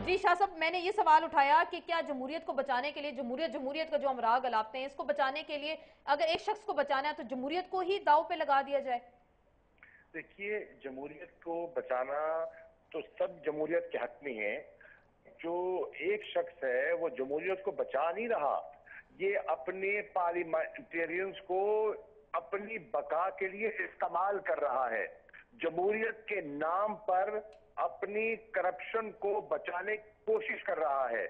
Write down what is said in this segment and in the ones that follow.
جی شاہ صاحب، میں نے یہ سوال اٹھایا کہ کیا جمہوریت کو بچانے کے لیے جمہوریت کا جو ہم راگ الاپتے ہیں، اس کو بچانے کے لیے اگر ایک شخص کو بچانا ہے تو جمہوریت کو ہی داؤ پہ لگا دیا جائے؟ دیکھیے، جمہوریت کو بچانا تو سب جمہوریت کے حق میں ہے. جو ایک شخص ہے وہ جمہوریت کو بچا نہیں رہا، یہ اپنے پارلیمنٹیرینز کو اپنی بقا کے لیے استعمال کر رہا ہے. جمہوریت کے نام پر اپنی کرپشن کو بچانے کی کوشش کر رہا ہے.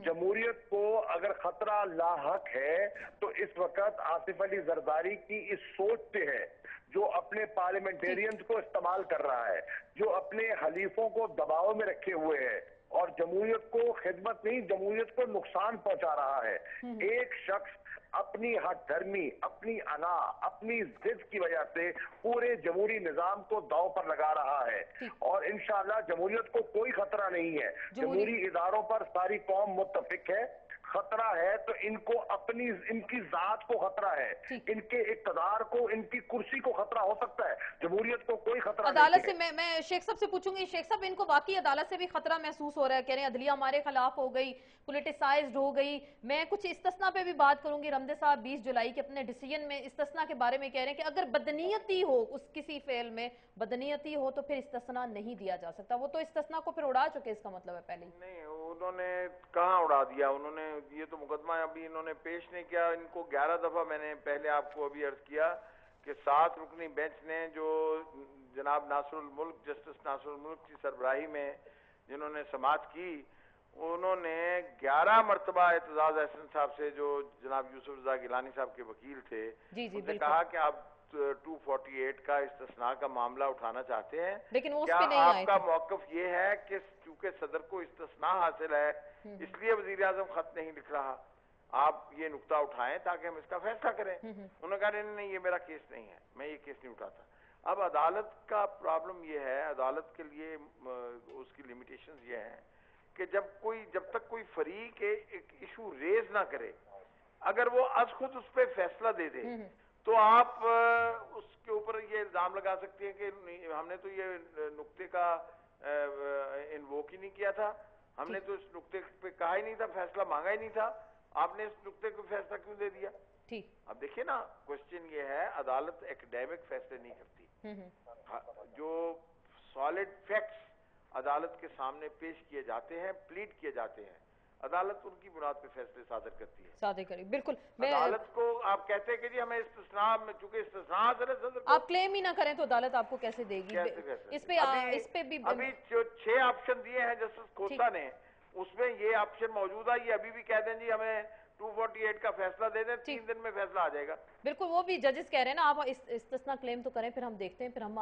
جمہوریت کو اگر خطرہ لاحق ہے تو اس وقت آصف علی زرداری کی اس سوچ سے ہے، جو اپنے پارلیمنٹیرینز کو استعمال کر رہا ہے، جو اپنے حلیفوں کو دباؤ میں رکھے ہوئے ہے اور جمہوریت کو خدمت نہیں، جمہوریت کو نقصان پہنچا رہا ہے. ایک شخص اپنی حق دھرمی، اپنی انا، اپنی ضد کی وجہ سے پورے جمہوری نظام کو داؤ پر لگا رہا ہے، اور انشاءاللہ جمہوریت کو کوئی خطرہ نہیں ہے. جمہوری اداروں پر ساری قوم متفق ہے. خطرہ ہے تو ان کو ان کی ذات کو خطرہ ہے، ان کے اقتدار کو، ان کی کرسی کو خطرہ ہو سکتا ہے. جمہوریت کو کوئی خطرہ نہیں ہے. عدالت سے میں شیخ صاحب سے پوچھوں گی، شیخ صاحب ان کو واقعی عدالت سے بھی خطرہ محسوس ہو رہا ہے؟ کہہ رہے ہیں عدلیہ ہمارے خلاف ہو گئی، پولیٹیسائزڈ ہو گئی. میں کچھ استثناء پہ بھی بات کروں گی. رمدے صاحب 20 جولائی کے اپنے ڈیسیجن میں استثناء کے بارے میں کہہ رہے ہیں کہ اگر بدنیتی ہو، اس کسی فعل میں بدنیتی ہو تو پھر استثناء نہیں دیا جا سکتا. وہ تو استثناء کو پھر اڑا چکے، اس کا مطلب ہے پہلے ہی. نہیں، انہوں نے کہاں اڑا دیا؟ انہوں نے یہ تو مقدمہ ابھی انہوں نے پیش نہیں کیا. ان کو 11 دفعہ میں نے پہلے آپ کو ابھی عرض کیا کہ 7 رکنی بینچ نے جو جناب ناصر الملک، جسٹس ناصر الملک کی سربراہی میں جنہوں نے سماعت کی، انہوں نے 11 مرتبہ اعتزاز احسن صاحب سے، جو جناب یوسف رضا گیلانی صاحب کے وکیل تھے، ان سے کہا کہ آپ 248 کا استثناء کا معاملہ اٹھانا چاہتے ہیں، لیکن کیا آپ کا موقف یہ ہے کہ چونکہ صدر کو استثناء حاصل ہے اس لیے وزیراعظم خط نہیں لکھ رہا، آپ یہ نقطہ اٹھائیں تاکہ ہم اس کا فیصلہ کریں؟ انہوں نے کہا نہیں، یہ میرا کیس نہیں ہے، میں یہ کیس نہیں اٹھاتا. اب عدالت کا پرابلم یہ ہے، عدالت کے لیے اس کی لیمیٹیشنز یہ ہیں کہ جب تک کوئی فریق ایک ایشو ریز نہ کرے، اگر وہ از خود اس پہ فیصلہ دے دے تو آپ اس کے اوپر یہ الزام لگا سکتے ہیں کہ ہم نے تو یہ نقطے کا انووک ہی نہیں کیا تھا، ہم نے تو اس نقطے پہ کہا ہی نہیں تھا، فیصلہ مانگا ہی نہیں تھا، آپ نے اس نقطے کو فیصلہ کیوں دے دیا؟ اب دیکھیں نا، کوسچن یہ ہے، عدالت ایکڈیمک فیصلے نہیں کرتی. جو سالڈ فیکٹس عدالت کے سامنے پیش کیے جاتے ہیں، پلیڈ کیے جاتے ہیں، عدالت ان کی بنیاد پہ فیصلے صادر کرتی ہے. بالکل. عدالت کو آپ کہتے ہیں کہ جی ہمیں استثناء میں، چونکہ استثناء صدر کو آپ کلیم ہی نہ کریں تو عدالت آپ کو کیسے دے گی؟ اس پہ بھی ابھی جو 6 آپشن دیے ہیں جسٹس کھوسا نے، اس میں یہ آپشن موجود ہے. یہ ابھی بھی کہہ دیں جی ہمیں 248 کا فیصلہ دے دیں، 3 دن میں فیصلہ آ جائے گا. بالکل، وہ بھی ججز کہہ رہے ہیں نا، آپ استثناء کلیم تو کریں، پھر ہم دیکھتے ہیں، پھر ہم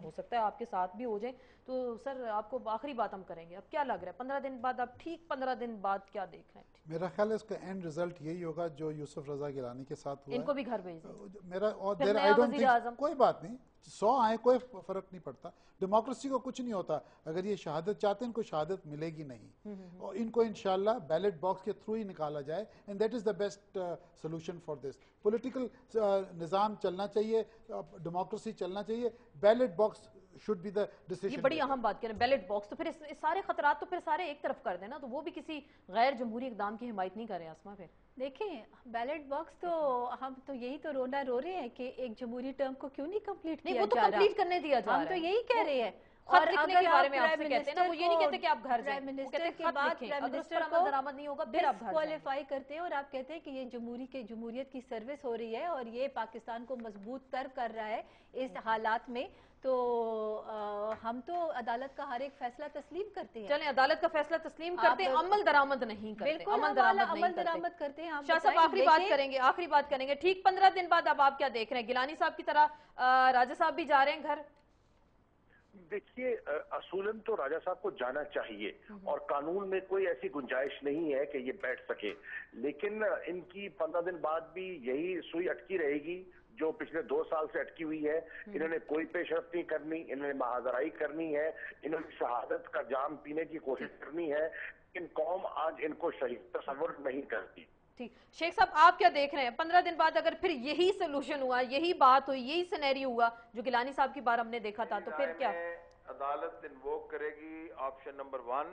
ہو سکتا ہے آپ کے ساتھ بھی ہو جائیں. تو سر آپ کو آخری بات ہم کریں گے، اب کیا لگ رہا ہے 15 دن بعد، آپ ٹھیک 15 دن بعد کیا دیکھ رہے ہیں؟ میرا خیال ہے اس کا اینڈ رزلٹ یہی ہوگا جو یوسف رضا گیلانی کے ساتھ ہوا ہے، ان کو بھی گھر بھیج دیں. میرا کوئی بات نہیں، 100 آئیں کوئی فرق نہیں پڑتا. ڈیموکریسی کو کچھ نہیں ہوتا. اگر یہ شہادت چاہتے ہیں، ان کو شہادت ملے گی نہیں، اور ان کو انشاءاللہ بیلٹ باکس کے تھرو ہی نکالا جائے، and that is the best solution for this. Political نظام چلنا چاہیے، ڈیموکریسی چلنا چاہیے، ballot box should be the decision. یہ بڑی اہم بات کہہ رہے ہیں، بیلٹ باکس. تو پھر سارے خطرات تو پھر سارے ایک طرف کر دینا، تو وہ بھی کسی غیر جمہوری اقدام کی حمایت نہیں کر رہے ہیں. اسما پھر دیکھیں، بیلٹ باکس تو ہم تو یہی تو رونا رو رہے ہیں کہ ایک جمہوری ٹرم کو کیوں نہیں کمپلیٹ کیا جا رہا؟ وہ تو کمپلیٹ کرنے دیا جا رہا ہے، ہم تو یہی کہہ رہے ہیں. اور لکھنے کے بارے میں آپ سے کہتے ہیں نا، وہ یہ نہیں کہتے کہ آپ گھر جائیں، وہ کہتے ہیں خط لکھیں، اگر اس پر عمل درآمد نہیں ہوگا پھر آپ گھر جائیں. ڈسکوالیفائی کرتے ہیں، اور آپ کہتے ہیں کہ یہ جمہوریت کی سروس ہو رہی ہے اور یہ پاکستان کو مضبوط تر کر رہا ہے اس حالات میں. تو ہم تو عدالت کا ہر ایک فیصلہ تسلیم کرتے ہیں. چلیں، عدالت کا فیصلہ تسلیم کرتے ہیں، عمل درآمد نہیں کرتے. بالکل، عمل درآمد کرتے ہیں. شاہ صاحب آخری بات کریں گے. ٹھیک 15 دن بعد اب آپ کیا دیکھ رہے ہیں؟ گیلانی صاحب کی طرح راجہ صاحب بھی جا رہے ہیں گھر؟ دیکھیے، اصولاً تو راجہ صاحب کو جانا چاہیے، اور قانون میں کوئی ایسی گنجائش نہیں ہے کہ یہ بیٹھ سکے، لیکن ان کی 15 دن بعد بھی یہی سوئی اٹکی رہے گی جو پچھلے 2 سال سے اٹکی ہوئی ہے. انہوں نے کوئی پیش رفت نہیں کرنی، انہوں نے محاذرائی کرنی ہے، انہوں نے شہادت کا جام پینے کی کوشش کرنی ہے، لیکن قوم آج ان کو شہید تصور نہیں کرتی. شیخ صاحب آپ کیا دیکھ رہے ہیں 15 دن بعد اگر پھر یہی سلوشن ہوا، یہی بات ہوئی، یہی سینیریو ہوا جو گیلانی صاحب کی بار ہم نے دیکھا تھا، تو پھر کیا؟ عدالت انووک کرے گی آپشن نمبر 1،